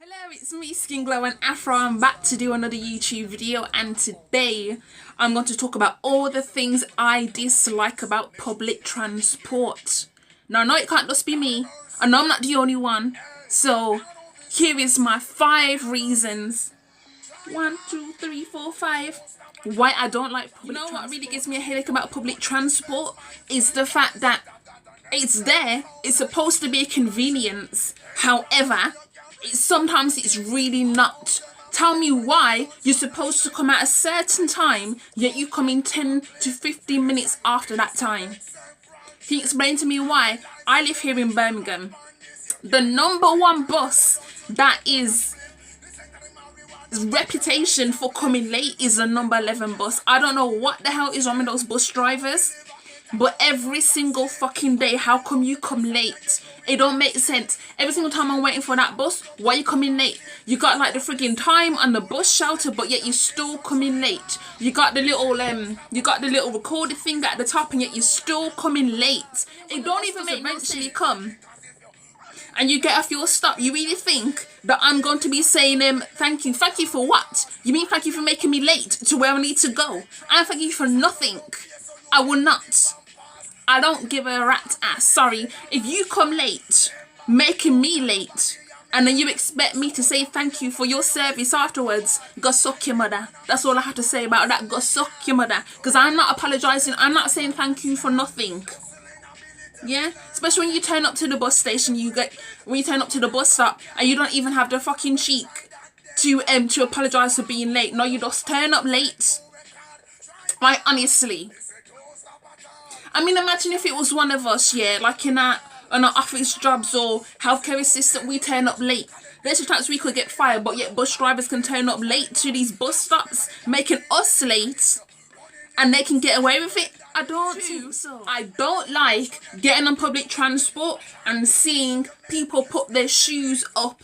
Hello, it's me, Skin Glow and Afro. I'm back to do another YouTube video, and today I'm going to talk about all the things I dislike about public transport. Now, I know it can't just be me. I know I'm not the only one. So, here is my 5 reasons. 1, 2, 3, 4, 5. Why I don't like public transport. What really gives me a headache about public transport is the fact that it's there. It's supposed to be a convenience. However, sometimes it's really not. Tell me why you're supposed to come at a certain time, yet you come in 10 to 15 minutes after that time. Can you explain to me why? I live here in Birmingham. The #1 bus that is reputation for coming late is the number 11 bus. I don't know what the hell is wrong with those bus drivers, but every single fucking day, how come you come late? It don't make sense. Every single time I'm waiting for that bus, why you coming late? You got like the friggin' time on the bus shelter, but yet you still coming late. You got the little recorded thing at the top, and yet you're still coming late. It don't even eventually come. And you get off your stop, you really think that I'm going to be saying thank you? Thank you for what? You mean thank you for making me late to where I need to go? And thank you for nothing. I will not. I don't give a rat's ass. Sorry. If you come late, making me late, and then you expect me to say thank you for your service afterwards, go suck your mother. That's all I have to say about that. Go suck your mother. Because I'm not apologising. I'm not saying thank you for nothing. Yeah? Especially when you turn up to the bus station, when you turn up to the bus stop, and you don't even have the fucking cheek to apologise for being late. No, you just turn up late. Like, honestly. I mean, imagine if it was one of us, yeah, like on our office jobs or healthcare assistant, we turn up late. There's a chance we could get fired, but yet bus drivers can turn up late to these bus stops, making us late, and they can get away with it. I don't think so. I don't like getting on public transport and seeing people put their shoes up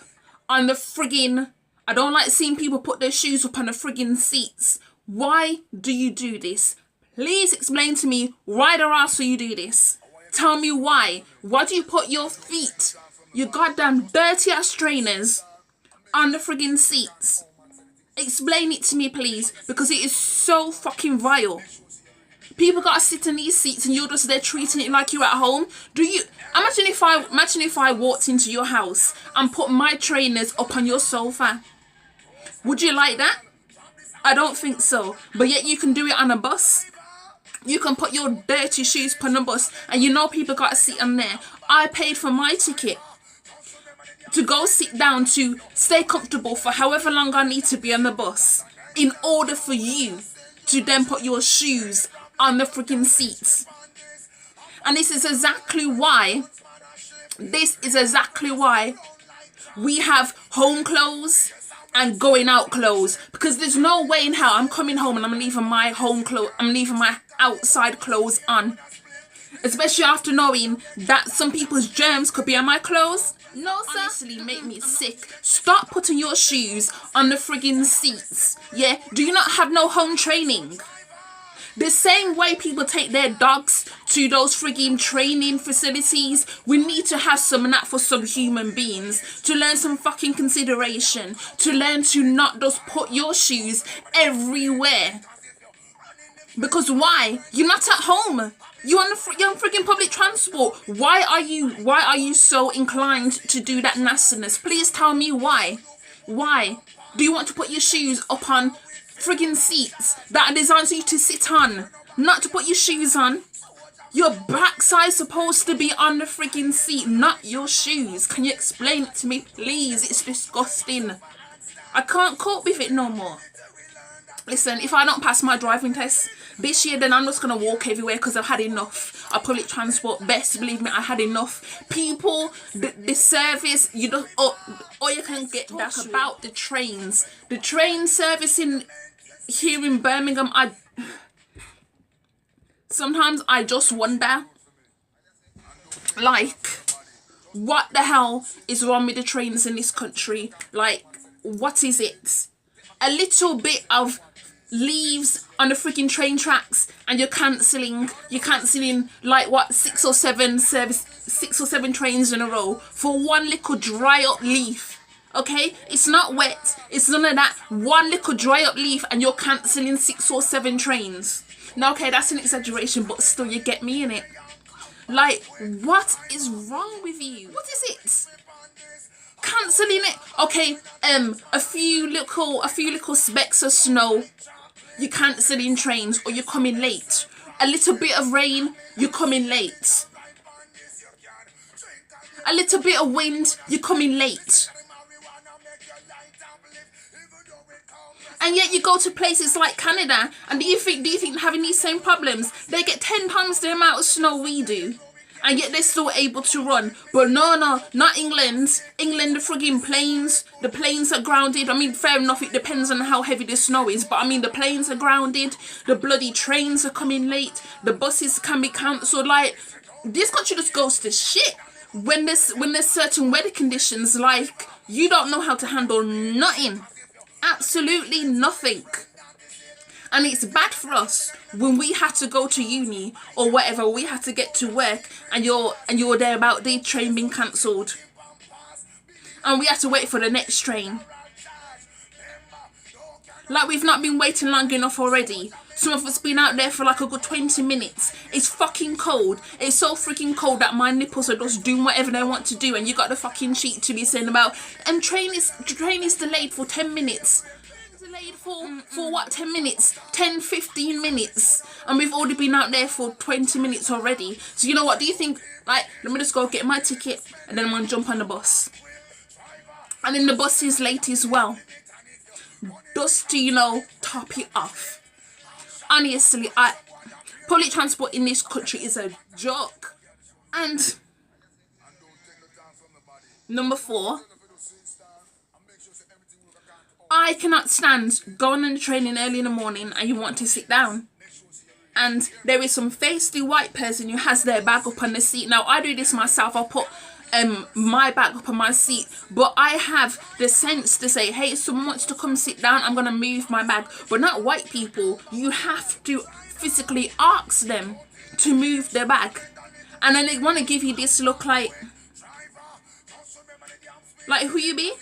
on the friggin'... I don't like seeing people put their shoes up on the friggin' seats. Why do you do this? Please explain to me why the ass you do this. Tell me why. Why do you put your feet, your goddamn dirty ass trainers, on the friggin' seats? Explain it to me, please, because it is so fucking vile. People gotta sit in these seats and you're just there treating it like you're at home. Do you imagine if I walked into your house and put my trainers up on your sofa? Would you like that? I don't think so. But yet you can do it on a bus. You can put your dirty shoes on the bus, and you know people got to sit on there. I paid for my ticket to go sit down, to stay comfortable for however long I need to be on the bus, in order for you to then put your shoes on the freaking seats. And this is exactly why we have home clothes and going out clothes, because there's no way in hell I'm coming home and I'm leaving my outside clothes on, especially after knowing that some people's germs could be on my clothes. No, sir. Honestly, make me sick. Stop putting your shoes on the friggin' seats. Yeah, do you not have no home training? The same way people take their dogs to those friggin' training facilities, we need to have some of that for some human beings, to learn some fucking consideration, to learn to not just put your shoes everywhere. Because why? You're not at home. You're on friggin' public transport. Why are you so inclined to do that nastiness? Please tell me why. Why? Do you want to put your shoes up on friggin' seats that are designed for you to sit on, not to put your shoes on? Your backside's supposed to be on the friggin' seat, not your shoes. Can you explain it to me, please? It's disgusting. I can't cope with it no more. Listen, if I don't pass my driving test this year, then I'm just going to walk everywhere, because I've had enough of public transport. Best believe me, I had enough. People, the service, you don't, or you can get that about the trains. The train service here in Birmingham, sometimes I just wonder, like, what the hell is wrong with the trains in this country? Like, what is it? A little bit of leaves on the freaking train tracks and you're cancelling like what, 6 or 7 trains in a row for one little dry up leaf. Okay, it's not wet. It's none of that. One little dry up leaf and you're cancelling 6 or 7 trains. Now, okay, that's an exaggeration, but still, you get me in it. Like, what is wrong with you? What is it? Cancelling it. Okay, a few little specks of snow, you're cancelling trains or you're coming late. A little bit of rain, you're coming late. A little bit of wind, you're coming late. And yet you go to places like Canada, and do you think having these same problems, they get 10 times the amount of snow we do, and yet they're still able to run? But no, not England. England, the frigging planes, the planes are grounded. I mean, fair enough, it depends on how heavy the snow is, but I mean, the planes are grounded, the bloody trains are coming late, the buses can be cancelled. Like, this country just goes to shit when there's certain weather conditions. Like, you don't know how to handle nothing. Absolutely nothing. And it's bad for us when we had to go to uni or whatever, we had to get to work, and you're there about the train being cancelled, and we had to wait for the next train. Like, we've not been waiting long enough already. Some of us been out there for like a good 20 minutes. It's fucking cold. It's so freaking cold that my nipples are just doing whatever they want to do, and you got the fucking cheek to be saying about, and train is delayed for 10 minutes. Delayed for what, 10 minutes? 10, 15 minutes. And we've already been out there for 20 minutes already. So you know what, do you think, like, let me just go get my ticket and then I'm going to jump on the bus. And then the bus is late as well. Just to, you know, top it off. Honestly, public transport in this country is a joke. And number 4, I cannot stand going on the train in early in the morning and you want to sit down, and there is some feisty white person who has their bag up on the seat. Now, I do this myself. I'll put my bag up on my seat, but I have the sense to say, hey, if someone wants to come sit down, I'm gonna move my bag. But not white people. You have to physically ask them to move their bag, and then they want to give you this look like who you be?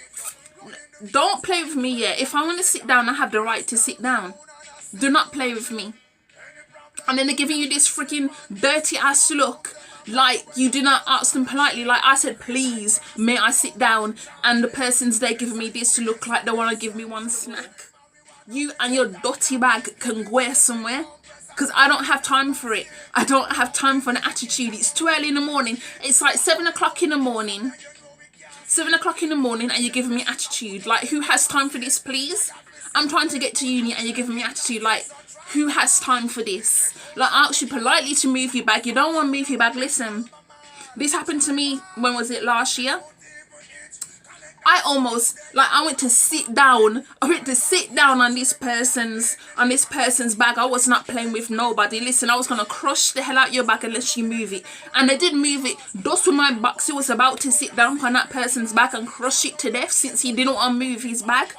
Don't play with me. Yeah, if I want to sit down, I have the right to sit down. Do not play with me. And then they're giving you this freaking dirty ass look, like you do not ask them politely. Like, I said, please, may I sit down? And the person's there giving me this look like they want to give me one snack. You and your dirty bag can gweh somewhere, because I don't have time for it. I don't have time for an attitude. It's too early in the morning. It's like 7 o'clock in the morning. 7 o'clock in the morning and you're giving me attitude. Like, who has time for this, please? I'm trying to get to uni and you're giving me attitude. Like, who has time for this? Like, I asked you politely to move your bag. You don't want to move your bag. Listen, this happened to me, when was it, last year? I went to sit down. I went to sit down on this person's bag. I was not playing with nobody. Listen, I was gonna crush the hell out your bag unless you move it. And I did move it. Just when my boxer was about to sit down on that person's back and crush it to death, since he didn't want to move his bag,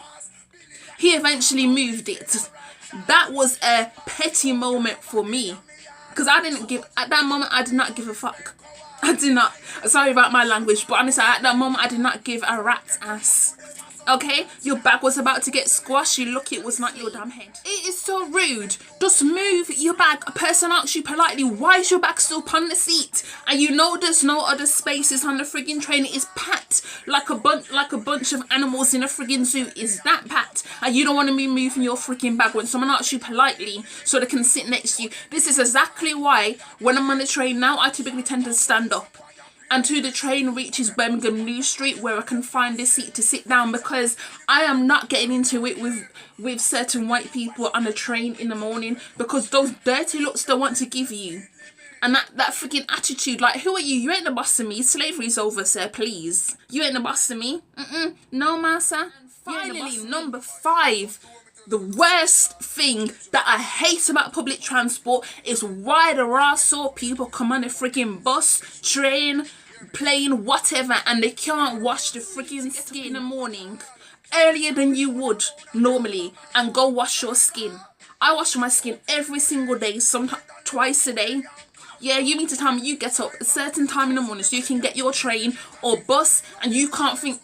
he eventually moved it. That was a petty moment for me, because at that moment I did not give a fuck. I did not. Sorry about my language, but honestly, at that moment, I did not give a rat's ass. Okay? Your bag was about to get squashed. You lucky it was not your damn head. It is so rude. Just move your bag. A person asks you politely, why is your bag still on the seat? And you know there's no other spaces on the friggin' train. It is packed like a bunch of animals in a friggin' zoo. Is that packed? And you don't want to be moving your friggin' bag when someone asks you politely so they can sit next to you. This is exactly why when I'm on the train now, I typically tend to stand up until the train reaches Birmingham New Street, where I can find a seat to sit down, because I am not getting into it with certain white people on a train in the morning, because those dirty looks they want to give you, and that freaking attitude. Like, who are you? You ain't the boss of me. Slavery's over, sir, please. You ain't the boss of me. No, massa. Finally, number 5. The worst thing that I hate about public transport is why the RASSHOL people come on a freaking bus, train, plane, whatever, and they can't wash the freaking skin in the morning earlier than you would normally and go wash your skin. I wash my skin every single day, sometimes twice a day. Yeah, you mean to tell me you get up a certain time in the morning so you can get your train or bus, and you can't think,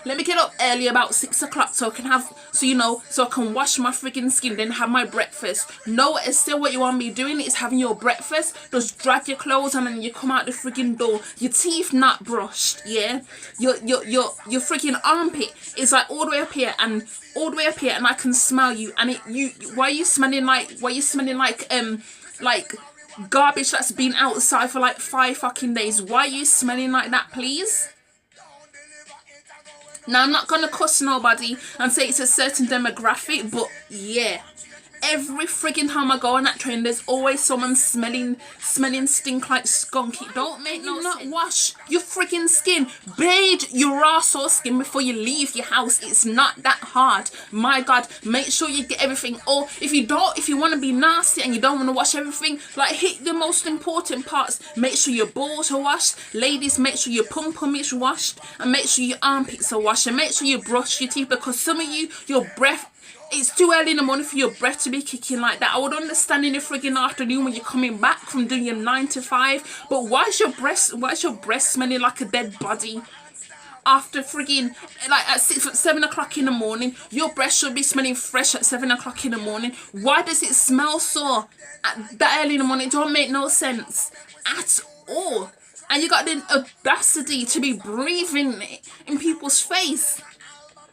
let me get up early about 6 o'clock so I can have, so I can wash my freaking skin, then have my breakfast. No, it's still what you want me doing is having your breakfast, just drag your clothes on and you come out the freaking door, your teeth not brushed, yeah? Your freaking armpit is like all the way up here and I can smell you, and why are you smelling like garbage that's been outside for like 5 fucking days? Why are you smelling like that, please? Now, I'm not gonna cuss nobody and say it's a certain demographic, but yeah, every friggin' time I go on that train, there's always someone smelling stink like skunk. It don't make no sense. Wash your friggin' skin, bathe your arsehole skin before you leave your house. It's not that hard. My God, make sure you get everything. Or if you want to be nasty and you don't want to wash everything, like hit the most important parts. Make sure your balls are washed. Ladies, make sure your pum is washed, and make sure your armpits are washed, and make sure you brush your teeth, because some of you, your breath, it's too early in the morning for your breath to be kicking like that. I would understand in the friggin' afternoon when you're coming back from doing your 9 to 5, but why is your breath smelling like a dead body? After friggin', like at 7 o'clock in the morning, your breath should be smelling fresh at 7 o'clock in the morning. Why does it smell so at that early in the morning? It don't make no sense at all. And you got the audacity to be breathing it in people's face.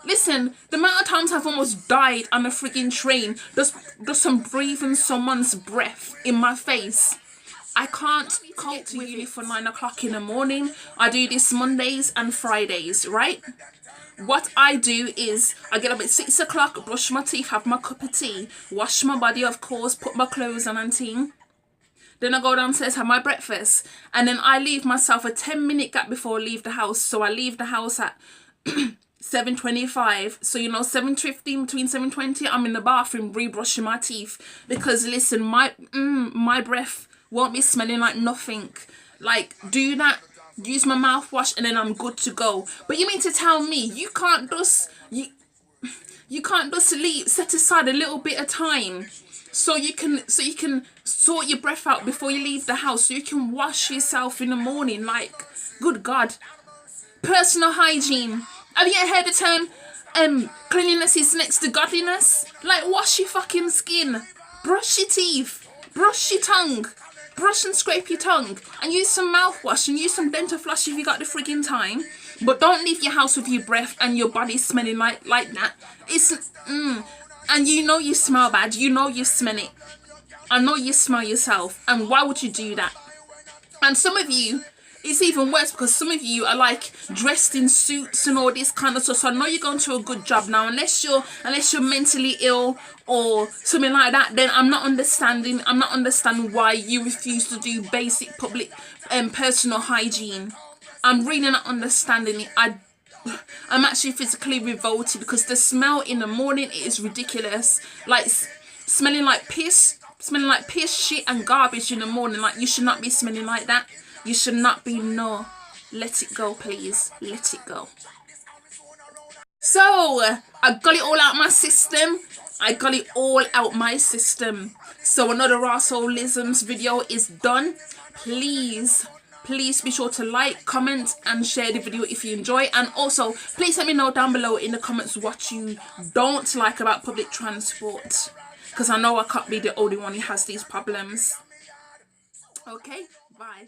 Listen, the amount of times I've almost died on a freaking train just from breathing someone's breath in my face. I can't cope with it for 9 o'clock in the morning. I do this Mondays and Fridays, right? What I do is I get up at 6 o'clock, brush my teeth, have my cup of tea, wash my body, of course, put my clothes on and tea. Then I go downstairs, have my breakfast, and then I leave myself a 10-minute gap before I leave the house. So I leave the house at 7:25, so 7:15, between 7:20 I'm in the bathroom rebrushing my teeth, because listen, my breath won't be smelling like nothing. Like, do that, use my mouthwash, and then I'm good to go. But you mean to tell me you can't just set aside a little bit of time so you can sort your breath out before you leave the house, so you can wash yourself in the morning? Like, good God. Personal hygiene. Have you ever heard the term cleanliness is next to godliness? Like, wash your fucking skin, brush your teeth, brush your tongue, brush and scrape your tongue, and use some mouthwash and use some dental floss if you got the friggin' time. But don't leave your house with your breath and your body smelling like that. It's and you smell bad. You smell it. I know you smell yourself. And why would you do that? And some of you, it's even worse, because some of you are like dressed in suits and all this kind of stuff. So I know you're going to a good job now, unless you're mentally ill or something like that. Then I'm not understanding why you refuse to do basic public personal hygiene. I'm really not understanding it. I'm actually physically revolted, because the smell in the morning is ridiculous. Like smelling like piss, shit and garbage in the morning. Like, you should not be smelling like that. You should not be. No, let it go, please. Let it go. So I got it all out my system. So another RASSHOLISMS video is done. Please be sure to like, comment and share the video if you enjoy. And also, please let me know down below in the comments what you don't like about public transport, because I know I can't be the only one who has these problems. Okay, bye.